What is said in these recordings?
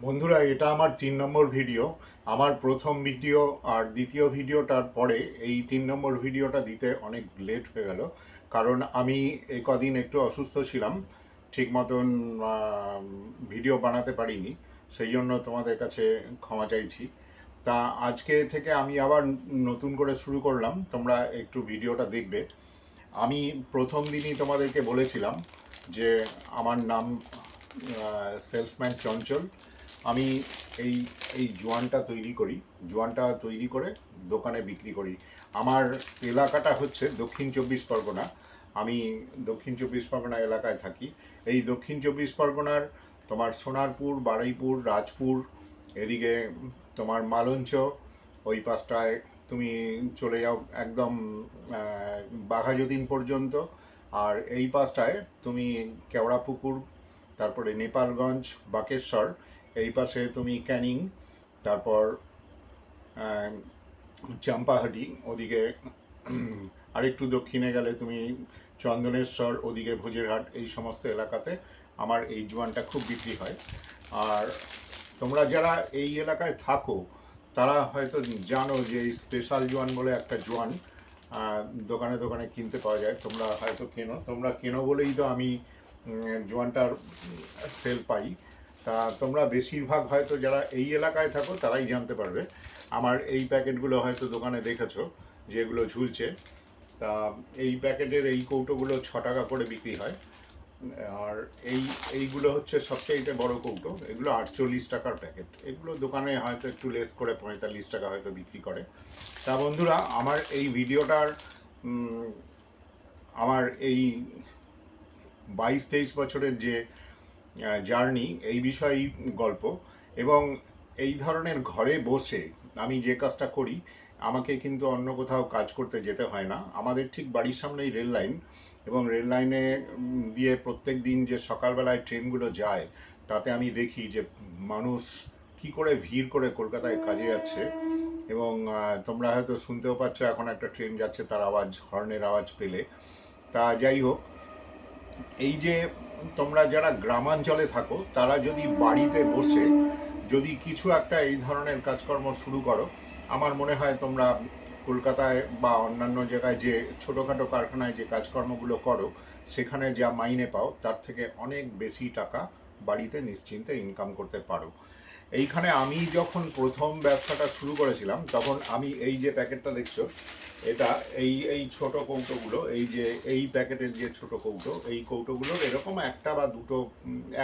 বন্ধুরা, এটা আমার 3 নম্বর ভিডিও। আমার প্রথম ভিডিও আর দ্বিতীয় ভিডিওটার পরে এই 3 নম্বর ভিডিওটা দিতে অনেক লেট হয়ে গেল, কারণ আমি এই কদিন একটু অসুস্থ ছিলাম, ঠিক মতন ভিডিও বানাতে পারিনি। সেই জন্য তোমাদের কাছে ক্ষমা চাইছি। তা আজকে থেকে আমি আবার নতুন করে শুরু করলাম, তোমরা একটু ভিডিওটা দেখবে। আমি প্রথম দিনই তোমাদেরকে বলেছিলাম যে আমার নাম সেলসম্যান চঞ্চল। আমি এই এই জোয়ানটা তৈরি করি, জোয়ানটা তৈরি করে দোকানে বিক্রি করি। আমার এলাকাটা হচ্ছে দক্ষিণ চব্বিশ পরগনা। আমি দক্ষিণ চব্বিশ পরগনা এলাকায় থাকি। এই দক্ষিণ চব্বিশ পরগনার তোমার সোনারপুর, বারুইপুর, রাজপুর, এদিকে তোমার মালঞ্চ, ওই পাশটায় তুমি চলে যাও একদম বাঘাযতীন পর্যন্ত। আর এই পাশটায় তুমি কেওড়াপুকুর, তারপরে নেপালগঞ্জ, বাকেশ্বর, এই পাশে তুমি ক্যানিং, তারপর চাম্পাহাটি, ওদিকে আরেকটু দক্ষিণে গেলে তুমি চন্দনেশ্বর, ওদিকে ভোজেরহাট, এই সমস্ত এলাকাতে আমার এই জোয়ানটা খুব বিক্রি হয়। আর তোমরা যারা এই এলাকায় থাকো তারা হয়তো জানো যে এই স্পেশাল জোয়ান বলে একটা জোয়ান দোকানে দোকানে কিনতে পাওয়া যায়। তোমরা হয়তো কেনো, তোমরা কেনো বলেই তো আমি জোয়ানটার সেল পাই। তা তোমরা বেশিরভাগ হয়তো যারা এই এলাকায় থাকো তারাই জানতে পারবে। আমার এই প্যাকেটগুলো হয়তো দোকানে দেখেছো যেগুলো ঝুলছে। তা এই প্যাকেটের এই কৌটোগুলো 6 টাকা করে বিক্রি হয়। আর এইগুলো হচ্ছে সবচেয়ে বড় কৌটো, এগুলো 48 টাকার প্যাকেট। এগুলো দোকানে হয়তো একটু লেস করে 45 টাকা হয়তো বিক্রি করে। তা বন্ধুরা, আমার এই ভিডিওটার আমার এই 22-23 বছরের যে জার্নি, এই বিষয়েই গল্প। এবং এই ধরনের ঘরে বসে আমি যে কাজটা করি, আমাকে কিন্তু অন্য কোথাও কাজ করতে যেতে হয় না। আমাদের ঠিক বাড়ির সামনেই রেল লাইন, এবং রেল লাইনে দিয়ে প্রত্যেক দিন যে সকালবেলায় ট্রেনগুলো যায়, তাতে আমি দেখি যে মানুষ কি করে ভিড় করে কলকাতায় কাজে যাচ্ছে। এবং তোমরা হয়তো শুনতেও পাচ্ছ এখন একটা ট্রেন যাচ্ছে, তার আওয়াজ, হর্নের আওয়াজ পেলে। তা যাই হোক, এই যে তোমরা যারা গ্রামাঞ্চলে থাকো তারা যদি বাড়িতে বসে যদি কিছু একটা এই ধরনের কাজকর্ম শুরু করো, আমার মনে হয় তোমরা কলকাতায় বা অন্যান্য জায়গায় যে ছোটোখাটো কারখানায় যে কাজকর্মগুলো করো, সেখানে যা মাইনে পাও তার থেকে অনেক বেশি টাকা বাড়িতে নিশ্চিন্তে ইনকাম করতে পারো। এইখানে আমি যখন প্রথম ব্যবসাটা শুরু করেছিলাম, তখন আমি এই যে প্যাকেটটা দেখছো, এটা এই এই ছোট কৌটোগুলো, এই যে এই প্যাকেটের যে ছোট কৌটো, এই কৌটোগুলোর এরকম একটা বা দুটো,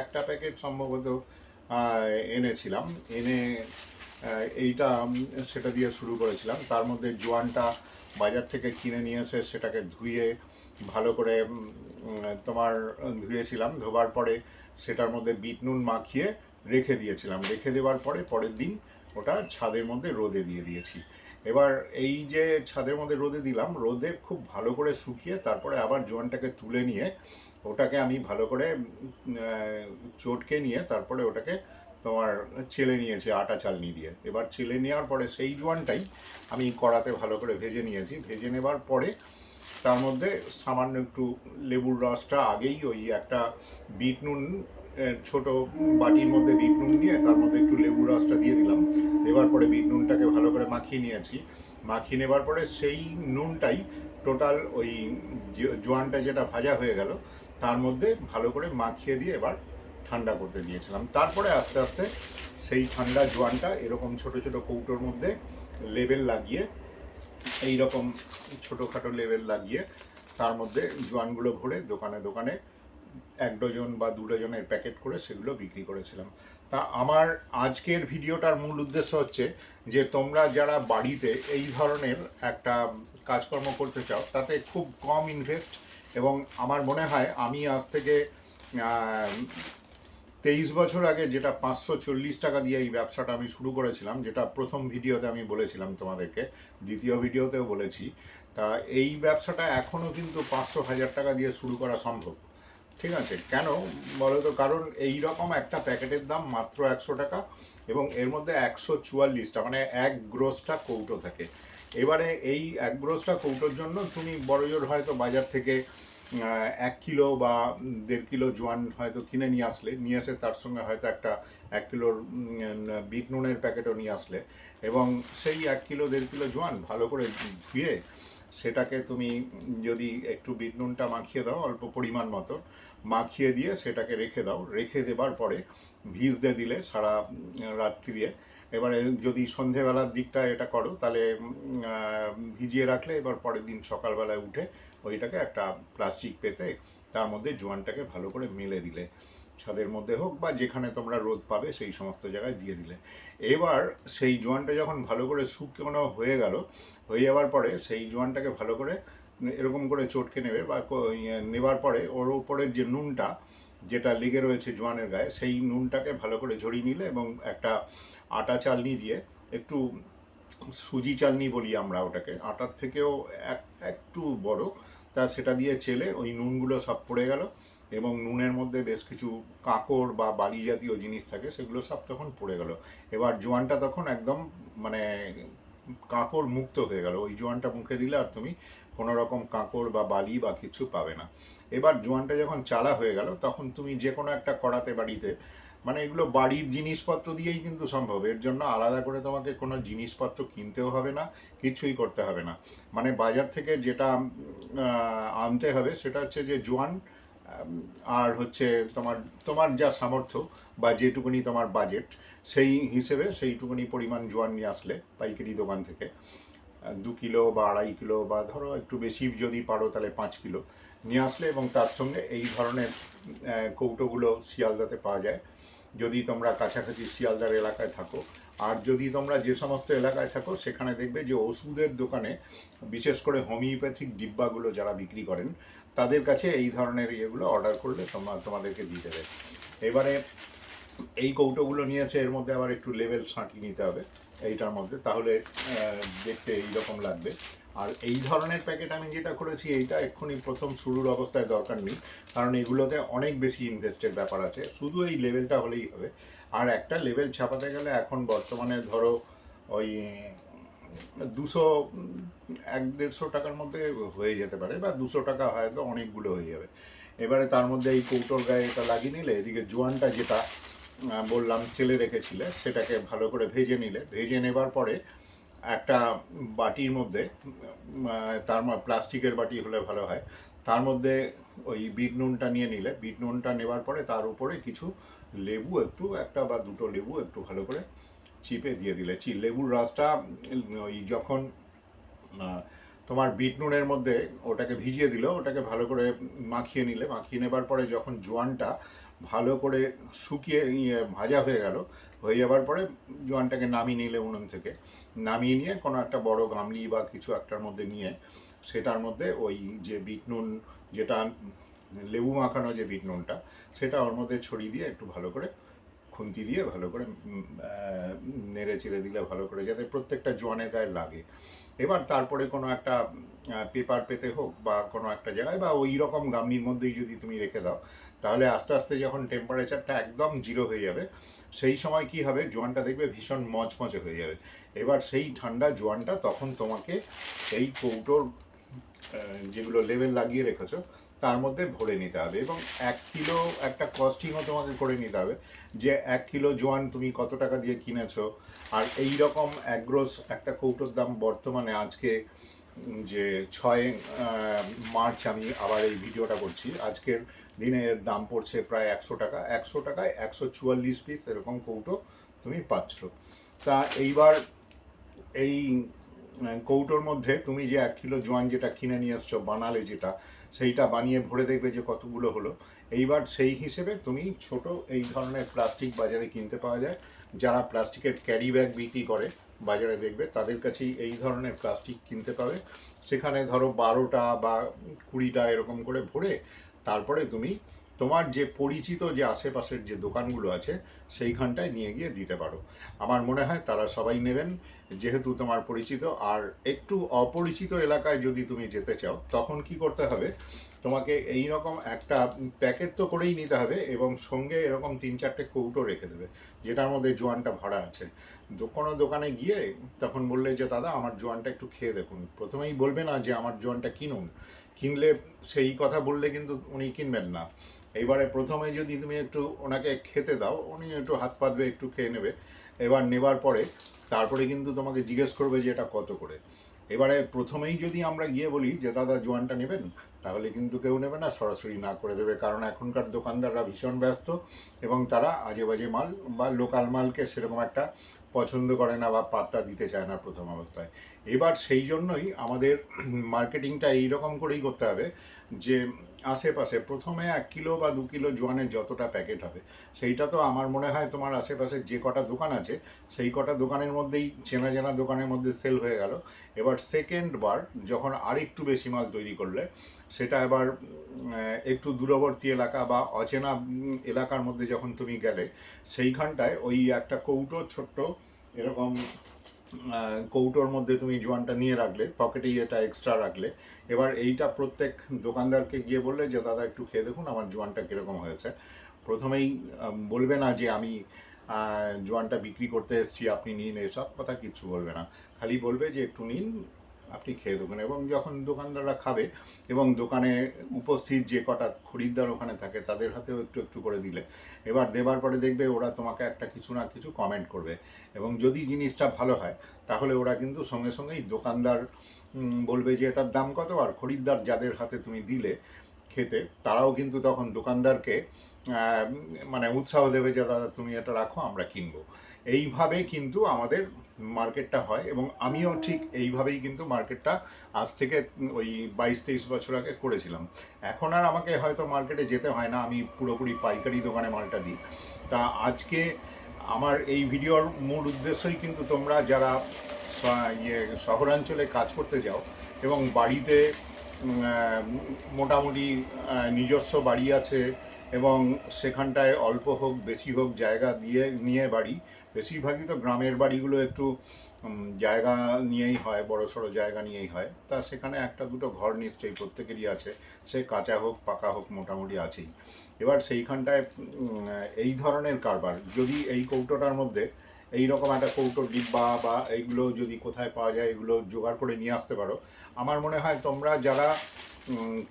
একটা প্যাকেট সম্ভবত এনেছিলাম। এনে এইটা সেটা দিয়ে শুরু করেছিলাম। তার মধ্যে জোয়ানটা বাজার থেকে কিনে নিয়ে এসে সেটাকে ধুয়ে ভালো করে তোমার ধুয়েছিলাম। ধোবার পরে সেটার মধ্যে বিট নুন মাখিয়ে রেখে দিয়েছিলাম। রেখে দেওয়ার পরে পরের দিন ওটা ছাদের মধ্যে রোদে দিয়ে দিয়েছি। এবার এই যে ছাদের মধ্যে রোদে দিলাম, রোদে খুব ভালো করে শুকিয়ে তারপরে আবার জোয়ানটাকে তুলে নিয়ে ওটাকে আমি ভালো করে চটকে নিয়ে তারপরে ওটাকে তোমার চেলে নিয়েছি আটা চালনি দিয়ে। এবার চেলে নেওয়ার পরে সেই জোয়ানটাই আমি কড়াতে ভালো করে ভেজে নিয়েছি। ভেজে নেবার পরে তার মধ্যে সামান্য একটু লেবুর রসটা, আগেই ওই একটা বিট নুন, ছোট বাটির মধ্যে বিট নুন নিয়ে তার মধ্যে একটু লেবুর রসটা দিয়ে দিলাম। দেওয়ার পরে বিট নুনটাকে ভালো করে মাখিয়ে নিয়েছি। মাখিয়ে নেবার পরে সেই নুনটাই টোটাল ওই জোয়ানটা যেটা ভাজা হয়ে গেল তার মধ্যে ভালো করে মাখিয়ে দিয়ে এবার ঠান্ডা করতে দিয়েছিলাম। তারপরে আস্তে আস্তে সেই ঠান্ডা জোয়ানটা এরকম ছোট ছোট কৌটোর মধ্যে লেবেল লাগিয়ে, এই রকম ছোটোখাটো লেবেল লাগিয়ে তার মধ্যে জোয়ানগুলো ভরে দোকানে দোকানে 1 ডজন বা 2 ডজনের প্যাকেট করে সেগুলো বিক্রি করেছিলাম। তা আমার আজকের ভিডিওটার মূল উদ্দেশ্য হচ্ছে যে তোমরা যারা বাড়িতে এই ধরনের একটা কাজকর্ম করতে চাও, তাতে খুব কম ইনভেস্ট। এবং আমার মনে হয় আমি আজ থেকে 23 বছর আগে যেটা 540 টাকা দিয়ে এই ব্যবসাটা আমি শুরু করেছিলাম, যেটা প্রথম ভিডিওতে আমি বলেছিলাম তোমাদেরকে, দ্বিতীয় ভিডিওতেও বলেছি, তা এই ব্যবসাটা এখনও কিন্তু 500-1000 টাকা দিয়ে শুরু করা সম্ভব। ঠিক আছে, কেন বলো তো? কারণ এই রকম একটা প্যাকেটের দাম মাত্র 100 টাকা, এবং এর মধ্যে 144টা মানে এক গ্রোসটা কৌটো থাকে। এবারে এই এক গ্রোসটা কৌটোর জন্য তুমি বড়জোর হয়তো বাজার থেকে 1 কিলো বা 1.5 কিলো জোয়ান হয়তো কিনে নিয়ে এসে তার সঙ্গে হয়তো একটা 1 কিলোর বিট নুনের প্যাকেটও নিয়ে আসলে, এবং সেই 1 কিলো 1.5 কিলো জোয়ান ভালো করে ধুয়ে সেটাকে তুমি যদি একটু বিট নুনটা মাখিয়ে দাও অল্প পরিমাণ মতো, মাখিয়ে দিয়ে সেটাকে রেখে দাও, রেখে দেবার পরে ভিজতে দিলে সারা রাত্রিরে। এবারে যদি সন্ধেবেলার দিকটা এটা করো তাহলে ভিজিয়ে রাখলে এবার পরের দিন সকালবেলায় উঠে ওইটাকে একটা প্লাস্টিক পেতে তার মধ্যে জোয়ানটাকে ভালো করে মেলে দিলে, ছাদের মধ্যে হোক বা যেখানে তোমরা রোদ পাবে সেই সমস্ত জায়গায় দিয়ে দিলে। এবার সেই জোয়ানটা যখন ভালো করে শুকনো হয়ে যাওয়ার পরে সেই জোয়ানটাকে ভালো করে এরকম করে চটকে নেবে বা নেবার পরে ওর উপরের যে নুনটা যেটা লেগে রয়েছে জোয়ানের গায়ে সেই নুনটাকে ভালো করে ঝরিয়ে নিলে, এবং একটা আটা চালনি দিয়ে একটু সুজি চালনি বলি আমরা ওটাকে, আটার থেকেও একটু বড়, তা সেটা দিয়ে চেলে ওই নুনগুলো সব পড়ে গেল, এবং নুনের মধ্যে বেশ কিছু কাঁকড় বা বালি জাতীয় জিনিস থাকে সেগুলো সব তখন পড়ে গেল। এবার জোয়ানটা তখন একদম মানে কাঁকড় মুক্ত হয়ে গেল, ওই জোয়ানটা মুখে দিলে আর তুমি কোনো রকম কাঁকড় বা বালি বা কিছু পাবে না। এবার জোয়ানটা যখন চালা হয়ে গেল তখন তুমি যে কোনো একটা কড়াতে বাড়িতে, মানে এগুলো বাড়ির জিনিসপত্র দিয়েই কিন্তু সম্ভব, এর জন্য আলাদা করে তোমাকে কোনো জিনিসপত্র কিনতেও হবে না, কিছুই করতে হবে না। মানে বাজার থেকে যেটা আনতে হবে সেটা হচ্ছে যে জোয়ান, আর হচ্ছে তোমার তোমার যা সামর্থ্য বা যেটুকুনি তোমার বাজেট সেই হিসেবে সেইটুকুনি পরিমাণ জোয়ান নিয়ে আসলে পাইকারি দোকান থেকে 2 কিলো বা 2.5 কিলো বা ধরো একটু বেশি যদি পারো তাহলে 5 কিলো নিয়ে আসলে, এবং তার সঙ্গে এই ধরনের কৌটোগুলো শিয়ালদাতে পাওয়া যায় যদি তোমরা কাছাকাছি শিয়ালদার এলাকায় থাকো। আর যদি তোমরা যে সমস্ত এলাকায় থাকো সেখানে দেখবে যে ওষুধের দোকানে বিশেষ করে হোমিওপ্যাথিক ডিব্বাগুলো যারা বিক্রি করেন তাদের কাছে এই ধরনের ইয়েগুলো অর্ডার করলে তোমাদেরকে দিয়ে দেবে। এবারে এই কৌটোগুলো নিয়ে এসে এর মধ্যে আবার একটু লেবেল ছাঁটিয়ে নিতে হবে এইটার মধ্যে, তাহলে দেখতে এইরকম লাগবে। আর এই ধরনের প্যাকেট আমি যেটা করেছি এইটা এক্ষুনি প্রথম শুরুর অবস্থায় দরকার নেই, কারণ এগুলোতে অনেক বেশি ইনভেস্টের ব্যাপার আছে, শুধু এই লেবেলটা হলেই হবে। আর একটা লেবেল ছাপাতে গেলে এখন বর্তমানে ধরো ওই 200 100-150 টাকার মধ্যে হয়ে যেতে পারে, বা 200 টাকা হয়তো অনেকগুলো হয়ে যাবে। এবারে তার মধ্যে এই কৌটোর গায়ে এটা লাগিয়ে নিলে, এদিকে জোয়ানটা যেটা বললাম চেলে রেখেছিলে সেটাকে ভালো করে ভেজে নিলে, ভেজে নেবার পরে একটা বাটির মধ্যে তার প্লাস্টিকের বাটি হলে ভালো হয়, তার মধ্যে ওই বিট নুনটা নিয়ে নিলে, বিট নুনটা নেবার পরে তার উপরে কিছু লেবু, একটু একটা বা দুটো লেবু একটু ভালো করে চিপে দিয়ে দিলে, লেবুর রসটা ওই যখন তোমার বিট নুনের মধ্যে ওটাকে ভিজিয়ে দিল, ওটাকে ভালো করে মাখিয়ে নিলে, মাখিয়ে নেবার পরে যখন জোয়ানটা ভালো করে শুকিয়ে ভাজা হয়ে যাবার পরে জোয়ানটাকে নামিয়ে নিলে উনুন থেকে, নামিয়ে নিয়ে কোনো একটা বড় গামলি বা কিছু একটার মধ্যে নিয়ে সেটার মধ্যে ওই যে বিট নুন, যেটা লেবু মাখানো যে বিট নুনটা, সেটা ওর মধ্যে ছড়িয়ে দিয়ে একটু ভালো করে খুন্তি দিয়ে ভালো করে নেড়ে চেড়ে দিলে ভালো করে, যাতে প্রত্যেকটা জোয়ানের গায়ে লাগে। এবার তারপরে কোনো একটা পেপার পেতে হোক বা কোনো একটা জায়গায় বা ওই রকম গামলির মধ্যেই যদি তুমি রেখে দাও, তাহলে আস্তে আস্তে যখন টেম্পারেচারটা একদম 0 হয়ে যাবে সেই সময় কি হবে, জোয়ানটা দেখবে ভীষণ মচমচে হয়ে যাবে। এবার সেই ঠান্ডা জোয়ানটা তখন তোমাকে এই কৌটোর যেগুলো লেবেল লাগিয়ে রেখেছো তার মধ্যে ভরে নিতে হবে, এবং 1 কিলো একটা কস্টিংও তোমাকে করে নিতে হবে যে 1 কিলো জোয়ান তুমি কত টাকা দিয়ে কিনেছো। আর এই রকম অ্যাগ্রোস একটা কৌটোর দাম বর্তমানে আজকে যে 6 মার্চ আমি আবার এই ভিডিওটা করছি, আজকের দিনে এর দাম পড়ছে প্রায় 100 টাকা, 100 টাকায় 144 পিস এরকম কৌটো তুমি পাচ্ছ। তা এইবার এই কৌটোর মধ্যে তুমি যে 1 কিলো জোয়ান যেটা কিনে নিয়ে এসছো বানালে যেটা, সেইটা বানিয়ে ভরে দেখবে যে কতগুলো হলো। এইবার সেই হিসেবে তুমি ছোট এই ধরনের প্লাস্টিক বাজারে কিনতে পাওয়া যায়, যারা প্লাস্টিকের ক্যারি ব্যাগ বিক্রি করে বাজারে দেখবে তাদের কাছেই এই ধরনের প্লাস্টিক কিনতে পাবে। সেখানে ধরো 12টা বা 20টা এরকম করে ভরে তারপরে তুমি তোমার যে পরিচিত যে আশেপাশের যে দোকানগুলো আছে সেইখানটায় নিয়ে গিয়ে দিতে পারো। আমার মনে হয় তারা সবাই নেবেন, যেহেতু তোমার পরিচিত। আর একটু অপরিচিত এলাকায় যদি তুমি যেতে চাও তখন কি করতে হবে, তোমাকে এই রকম একটা প্যাকেট তো করেই নিতে হবে, এবং সঙ্গে এরকম 3-4টে কৌটো রেখে দেবে যেটার মধ্যে জোয়ানটা ভরা আছে। কোনো দোকানে গিয়ে তখন বললে যে দাদা আমার জোয়ানটা একটু খেয়ে দেখুন, প্রথমেই বলবে না যে আমার জোয়ানটা কিনুন, কিনলে সেই কথা বললে কিন্তু উনি কিনবেন না। এইবারে প্রথমে যদি তুমি একটু ওনাকে খেতে দাও, উনি একটু হাত পাতবে, একটু খেয়ে নেবে। এবার নেবার পরে তারপরে কিন্তু তোমাকে জিজ্ঞেস করবে যে এটা কত করে। এবারে প্রথমেই যদি আমরা গিয়ে বলি যে দাদা জোয়ানটা নেবেন, তাহলে কিন্তু কেউ নেবে না, সরাসরি না করে দেবে। কারণ এখনকার দোকানদাররা ভীষণ ব্যস্ত এবং তারা আজে বাজে মাল বা লোকাল মালকে সেরকম একটা পছন্দ করে না বা পাত্তা দিতে চায় না প্রথম অবস্থায়। এবার সেই জন্যই আমাদের মার্কেটিংটা এইরকম করেই করতে হবে যে আশেপাশে প্রথমে 1 কিলো বা 2 কিলো জোয়ানের যতটা প্যাকেট হবে, সেইটা তো আমার মনে হয় তোমার আশেপাশে যে কটা দোকান আছে সেই কটা দোকানের মধ্যেই চেনা জানা দোকানের মধ্যে সেল হয়ে গেল। এবার সেকেন্ড বার যখন আরেকটু বেশি মাল তৈরি করলে সেটা এবার একটু দূরবর্তী এলাকা বা অচেনা এলাকার মধ্যে যখন তুমি গেলে, সেইখানটায় ওই একটা কৌটো ছোট্ট এরকম কৌটোর মধ্যে তুমি জোয়ানটা নিয়ে রাখলে, পকেটেই এটা এক্সট্রা রাখলে। এবার এইটা প্রত্যেক দোকানদারকে গিয়ে বললে যে দাদা একটু খেয়ে দেখুন আমার জোয়ানটা কীরকম হয়েছে। প্রথমেই বলবে না যে আমি জোয়ানটা বিক্রি করতে এসেছি, আপনি নিন, এসব কথা কিচ্ছু বলবে না। খালি বলবে যে একটু নিন, আপনি খেয়ে দেখুন। এবং যখন দোকানদাররা খাবে এবং দোকানে উপস্থিত যে কটা খরিদ্দার ওখানে থাকে তাদের হাতেও একটু একটু করে দিলে, এবার দেবার পরে দেখবে ওরা তোমাকে একটা কিছু না কিছু কমেন্ট করবে। এবং যদি জিনিসটা ভালো হয় তাহলে ওরা কিন্তু সঙ্গে সঙ্গেই দোকানদার বলবে যে এটার দাম কত, আর খরিদ্দার যাদের হাতে তুমি দিলে খেতে তারাও কিন্তু তখন দোকানদারকে মানে উৎসাহ দেবে যে দাদা তুমি এটা রাখো, আমরা কিনবো। এইভাবে কিন্তু আমাদের মার্কেটটা হয় এবং আমিও ঠিক এইভাবেই কিন্তু মার্কেটটা আজ থেকে ওই 22-23 বছর আগে করেছিলাম। এখন আর আমাকে হয়তো মার্কেটে যেতে হয় না, আমি পুরোপুরি পাইকারি দোকানে মালটা দিই। তা আজকে আমার এই ভিডিওর মূল উদ্দেশ্যই কিন্তু তোমরা যারা শহরাঞ্চলে কাজ করতে যাও এবং বাড়িতে মোটামুটি নিজস্ব বাড়ি আছে এবং সেখানটায় অল্প হোক বেশি হোক জায়গা দিয়ে নিয়ে বাড়ি, বেশিরভাগই তো গ্রামের বাড়িগুলো একটু জায়গা নিয়েই হয়, বড় সড়ো জায়গা নিয়েই হয়। তা সেখানে একটা দুটো ঘর নিশ্চয়ই প্রত্যেকেরই আছে, সে কাঁচা হোক পাকা হোক মোটামুটি আছেই। এবার সেইখানটায় এই ধরনের কারবার যদি এই কৌটোটার মধ্যে এই রকম একটা কৌটো ডিব্বা বা এইগুলো যদি কোথায় পাওয়া যায় এগুলো জোগাড় করে নিয়ে আসতে পারো, আমার মনে হয় তোমরা যারা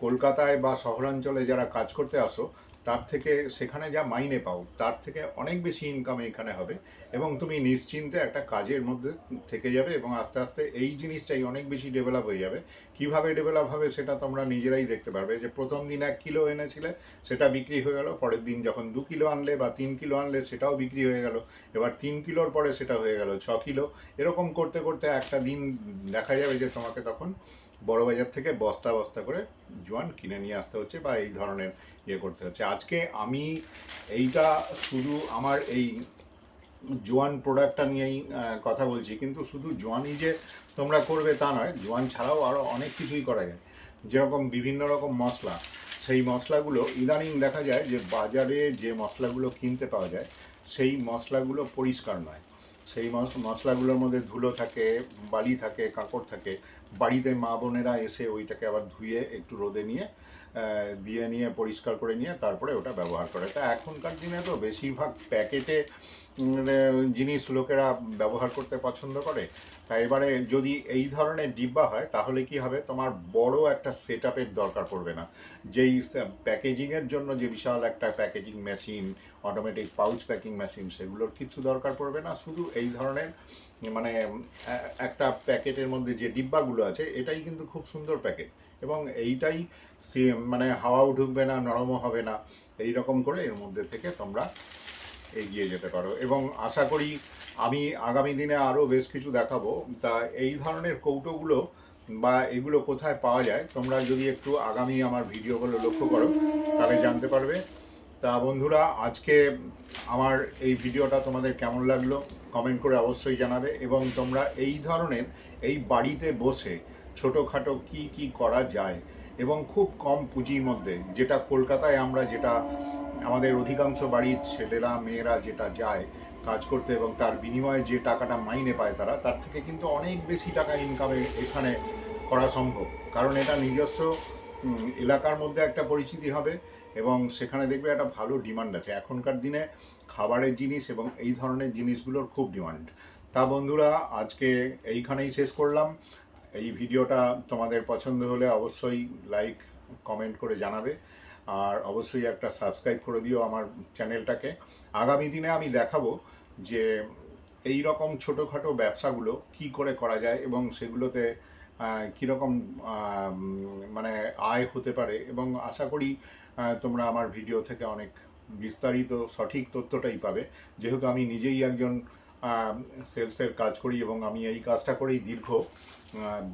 কলকাতায় বা শহরাঞ্চলে যারা কাজ করতে আসো তার থেকে সেখানে যা মাইনে পাও তার থেকে অনেক বেশি ইনকাম এখানে হবে এবং তুমি নিশ্চিন্তে একটা কাজের মধ্যে থেকে যাবে এবং আস্তে আস্তে এই জিনিসটাই অনেক বেশি ডেভেলপ হয়ে যাবে। কিভাবে ডেভেলপ হবে সেটা তোমরা নিজেরাই দেখতে পারবে যে প্রথম দিন 1 কিলো এনেছিলে সেটা বিক্রি হয়ে গেল, পরের দিন যখন 2 কিলো আনলে বা 3 কিলো আনলে সেটাও বিক্রি হয়ে গেল, এবার 3 কিলোর পরে সেটা হয়ে গেল 6 কিলো। এরকম করতে করতে একটা দিন দেখা যাবে যে তোমাকে তখন বড় বাজার থেকে বস্তা বস্তা করে জোয়ান কিনে নিয়ে আসতে হচ্ছে বা এই ধরনের করতে হচ্ছে। আজকে আমি এইটা শুধু আমার এই জোয়ান প্রোডাক্টটা নিয়েই কথা বলছি, কিন্তু শুধু জোয়ানই যে তোমরা করবে তা নয়, জোয়ান ছাড়াও আরও অনেক কিছুই করা যায়। যেরকম বিভিন্ন রকম মশলা, সেই মশলাগুলো ইদানিং দেখা যায় যে বাজারে যে মশলাগুলো কিনতে পাওয়া যায় সেই মশলাগুলো পরিষ্কার নয়। সেই মশলাগুলোর মধ্যে ধুলো থাকে, বালি থাকে, কাঁকড় থাকে। বাড়িতে মা বোনেরা এসে ওইটাকে আবার ধুয়ে একটু রোদে নিয়ে দিয়ে নিয়ে পরিষ্কার করে নিয়ে তারপরে ওটা ব্যবহার করে। তা এখনকার দিনে তো বেশিরভাগ প্যাকেটে জিনিস লোকেরা ব্যবহার করতে পছন্দ করে। তাই এবারে যদি এই ধরনের ডিব্বা হয় তাহলে কি হবে, তোমার বড় একটা সেট আপের দরকার পড়বে না। যেই প্যাকেজিংয়ের জন্য যে বিশাল একটা packaging machine, automatic pouch packing machine, সেগুলোর কিছু দরকার পড়বে না। শুধু এই ধরনের মানে একটা প্যাকেটের মধ্যে যে ডিব্বাগুলো আছে এটাই কিন্তু খুব সুন্দর প্যাকেট এবং এইটাই মানে হাওয়াও ঢুকবে না, নরমও হবে না। এই রকম করে এর মধ্যে থেকে তোমরা এগিয়ে যেতে পারো এবং আশা করি আমি আগামী দিনে আরও বেশ কিছু দেখাবো। তা এই ধরনের কৌটোগুলো বা এগুলো কোথায় পাওয়া যায় তোমরা যদি একটু আগামী আমার ভিডিওগুলো লক্ষ্য করো তাহলে জানতে পারবে। তা বন্ধুরা, আজকে আমার এই ভিডিওটা তোমাদের কেমন লাগলো কমেন্ট করে অবশ্যই জানাবে এবং তোমরা এই ধরনের এই বাড়িতে বসে ছোটোখাটো কি কি করা যায় এবং খুব কম পুঁজির মধ্যে, যেটা কলকাতায় আমরা যেটা আমাদের অধিকাংশ বাড়ির ছেলেরা মেয়েরা যেটা যায় কাজ করতে এবং তার বিনিময়ে যে টাকাটা মাইনে পায় তারা, তার থেকে কিন্তু অনেক বেশি টাকা ইনকামে এখানে করা সম্ভব। কারণ এটা নিজস্ব এলাকার মধ্যে একটা পরিচিতি হবে এবং সেখানে দেখবে একটা ভালো ডিমান্ড আছে। এখনকার দিনে খাবারের জিনিস এবং এই ধরনের জিনিসগুলোর খুব ডিমান্ড। তা বন্ধুরা, আজকে এইখানেই শেষ করলাম। এই ভিডিওটা তোমাদের পছন্দ হলে অবশ্যই লাইক কমেন্ট করে জানাবে, আর অবশ্যই একটা সাবস্ক্রাইব করে দিও আমার চ্যানেলটাকে। আগামী দিনে আমি দেখাবো যে এই রকম ছোটোখাটো ব্যবসাগুলো কি করে করা যায় এবং সেগুলোতে কীরকম মানে আয় হতে পারে, এবং আশা করি তোমরা আমার ভিডিও থেকে অনেক বিস্তারিত সঠিক তথ্যটাই পাবে, যেহেতু আমি নিজেই একজন সেলসের কাজ করি এবং আমি এই কাজটা করেই দীর্ঘ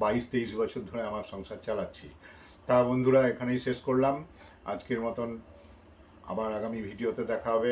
22-23 বছর ধরে আমার সংসার চালাচ্ছি। তা বন্ধুরা, এখানেই শেষ করলাম আজকের মতন। আবার আগামী ভিডিওতে দেখা হবে।